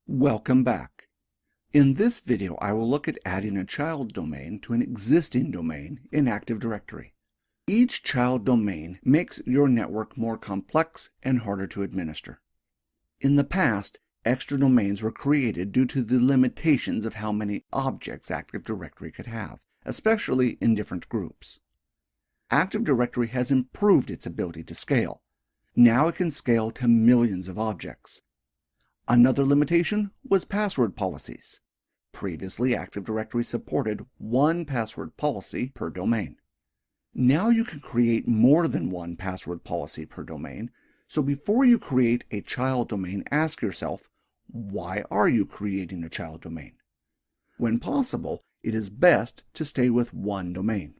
Welcome back. In this video, I will look at adding a child domain to an existing domain in Active Directory. Each child domain makes your network more complex and harder to administer. In the past, extra domains were created due to the limitations of how many objects Active Directory could have, especially in different groups. Active Directory has improved its ability to scale. Now it can scale to millions of objects. Another limitation was password policies. Previously, Active Directory supported one password policy per domain. Now you can create more than one password policy per domain, so before you create a child domain, ask yourself, why are you creating a child domain? When possible, it is best to stay with one domain.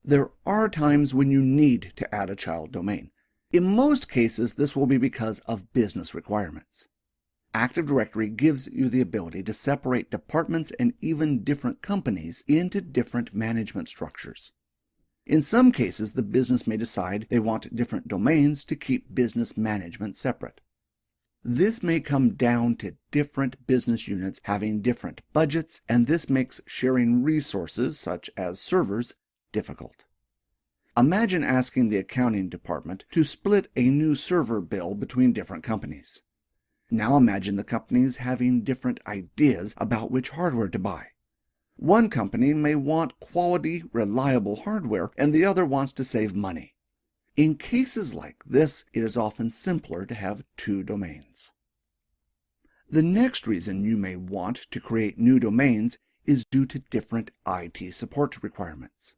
There are times when you need to add a child domain. In most cases, this will be because of business requirements. Active Directory gives you the ability to separate departments and even different companies into different management structures. In some cases, the business may decide they want different domains to keep business management separate. This may come down to different business units having different budgets, and this makes sharing resources, such as servers, difficult. Imagine asking the accounting department to split a new server bill between different companies. Now imagine the companies having different ideas about which hardware to buy. One company may want quality, reliable hardware, and the other wants to save money. In cases like this, it is often simpler to have two domains. The next reason you may want to create new domains is due to different IT support requirements.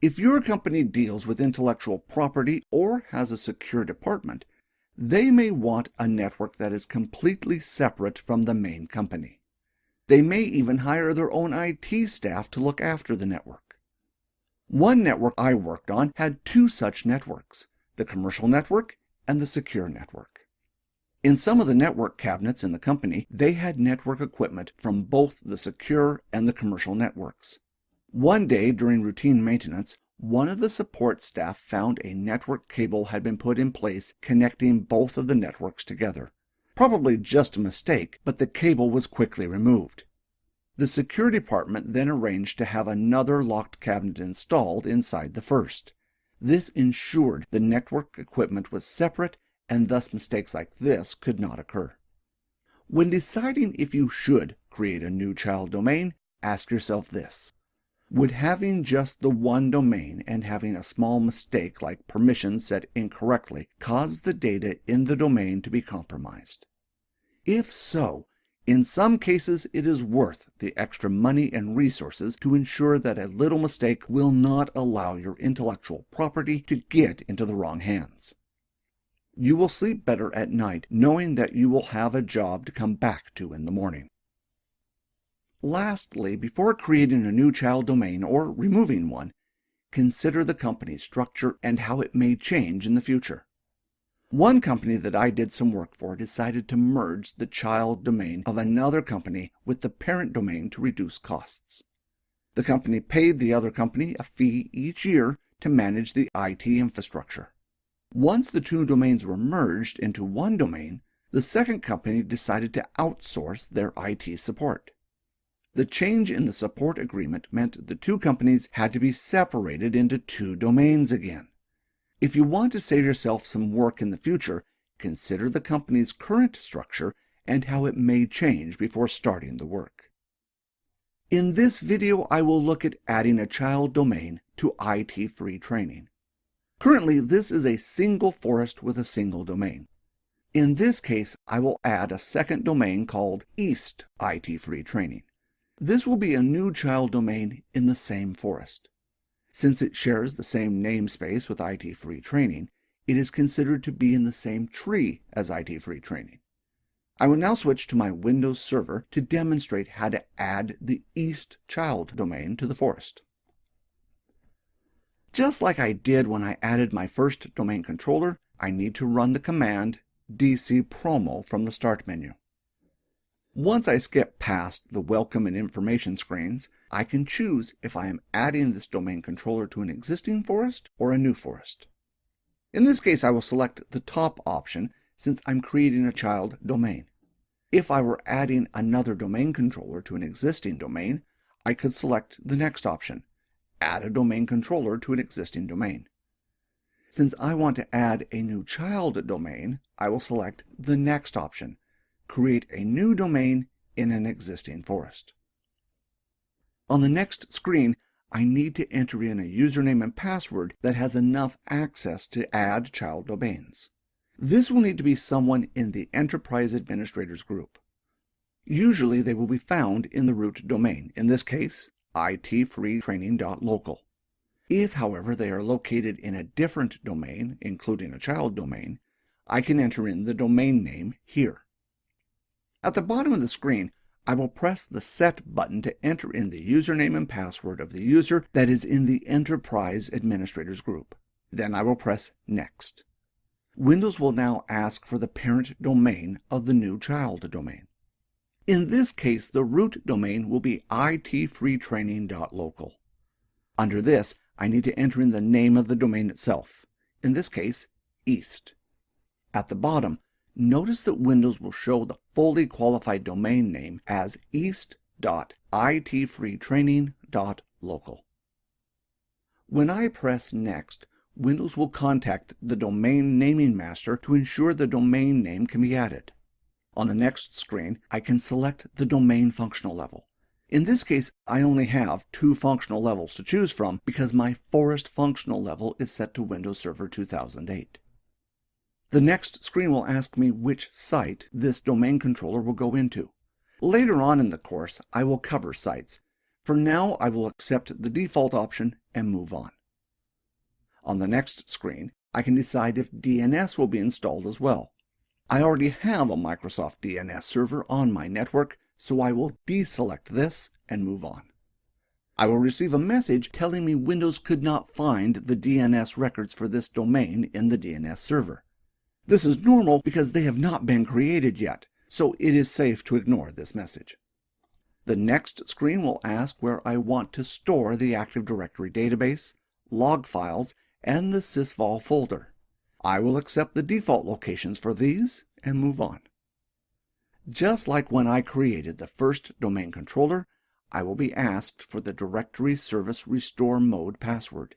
If your company deals with intellectual property or has a secure department, they may want a network that is completely separate from the main company. They may even hire their own IT staff to look after the network. One network I worked on had two such networks, the commercial network and the secure network. In some of the network cabinets in the company, they had network equipment from both the secure and the commercial networks. One day during routine maintenance, one of the support staff found a network cable had been put in place connecting both of the networks together. Probably just a mistake, but the cable was quickly removed. The security department then arranged to have another locked cabinet installed inside the first. This ensured the network equipment was separate, and thus mistakes like this could not occur. When deciding if you should create a new child domain, ask yourself this. Would having just the one domain and having a small mistake like permissions set incorrectly cause the data in the domain to be compromised? If so, in some cases it is worth the extra money and resources to ensure that a little mistake will not allow your intellectual property to get into the wrong hands. You will sleep better at night knowing that you will have a job to come back to in the morning. Lastly, before creating a new child domain or removing one, consider the company's structure and how it may change in the future. One company that I did some work for decided to merge the child domain of another company with the parent domain to reduce costs. The company paid the other company a fee each year to manage the IT infrastructure. Once the two domains were merged into one domain, the second company decided to outsource their IT support. The change in the support agreement meant the two companies had to be separated into two domains again. If you want to save yourself some work in the future, consider the company's current structure and how it may change before starting the work. In this video, I will look at adding a child domain to IT Free Training. Currently, this is a single forest with a single domain. In this case, I will add a second domain called East IT Free Training. This will be a new child domain in the same forest. Since it shares the same namespace with IT Free Training, it is considered to be in the same tree as IT Free Training. I will now switch to my Windows server to demonstrate how to add the East child domain to the forest. Just like I did when I added my first domain controller, I need to run the command dcpromo from the Start menu. Once I skip past the welcome and information screens, I can choose if I am adding this domain controller to an existing forest or a new forest. In this case, I will select the top option since I'm creating a child domain. If I were adding another domain controller to an existing domain, I could select the next option, Add a domain controller to an existing domain. Since I want to add a new child domain, I will select the next option, Create a new domain in an existing forest. On the next screen, I need to enter in a username and password that has enough access to add child domains. This will need to be someone in the Enterprise Administrators group. Usually they will be found in the root domain, in this case, itfreetraining.local. If, however, they are located in a different domain, including a child domain, I can enter in the domain name here. At the bottom of the screen, I will press the Set button to enter in the username and password of the user that is in the Enterprise Administrators group. Then I will press Next. Windows will now ask for the parent domain of the new child domain. In this case, the root domain will be itfreetraining.local. Under this, I need to enter in the name of the domain itself, in this case, East. At the bottom, notice that Windows will show the fully qualified domain name as east.itfreetraining.local. When I press Next, Windows will contact the domain naming master to ensure the domain name can be added. On the next screen, I can select the domain functional level. In this case, I only have 2 functional levels to choose from because my Forest functional level is set to Windows Server 2008. The next screen will ask me which site this domain controller will go into. Later on in the course, I will cover sites. For now, I will accept the default option and move on. On the next screen, I can decide if DNS will be installed as well. I already have a Microsoft DNS server on my network, so I will deselect this and move on. I will receive a message telling me Windows could not find the DNS records for this domain in the DNS server. This is normal because they have not been created yet, so it is safe to ignore this message. The next screen will ask where I want to store the Active Directory database, log files, and the sysvol folder. I will accept the default locations for these and move on. Just like when I created the first domain controller, I will be asked for the Directory Service Restore Mode password.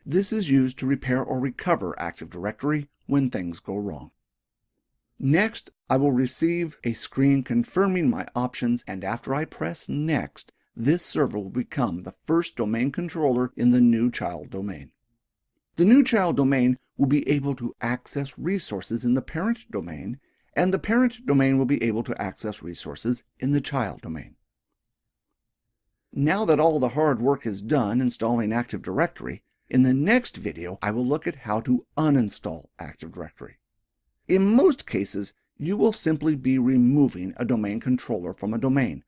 This is used to repair or recover Active Directory when things go wrong. Next, I will receive a screen confirming my options, and after I press Next, this server will become the first domain controller in the new child domain. The new child domain will be able to access resources in the parent domain, and the parent domain will be able to access resources in the child domain. Now that all the hard work is done installing Active Directory, in the next video I will look at how to uninstall Active Directory. In most cases, you will simply be removing a domain controller from a domain.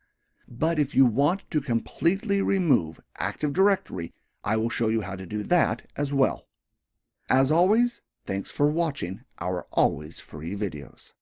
But if you want to completely remove Active Directory, I will show you how to do that as well. As always, thanks for watching our always free videos.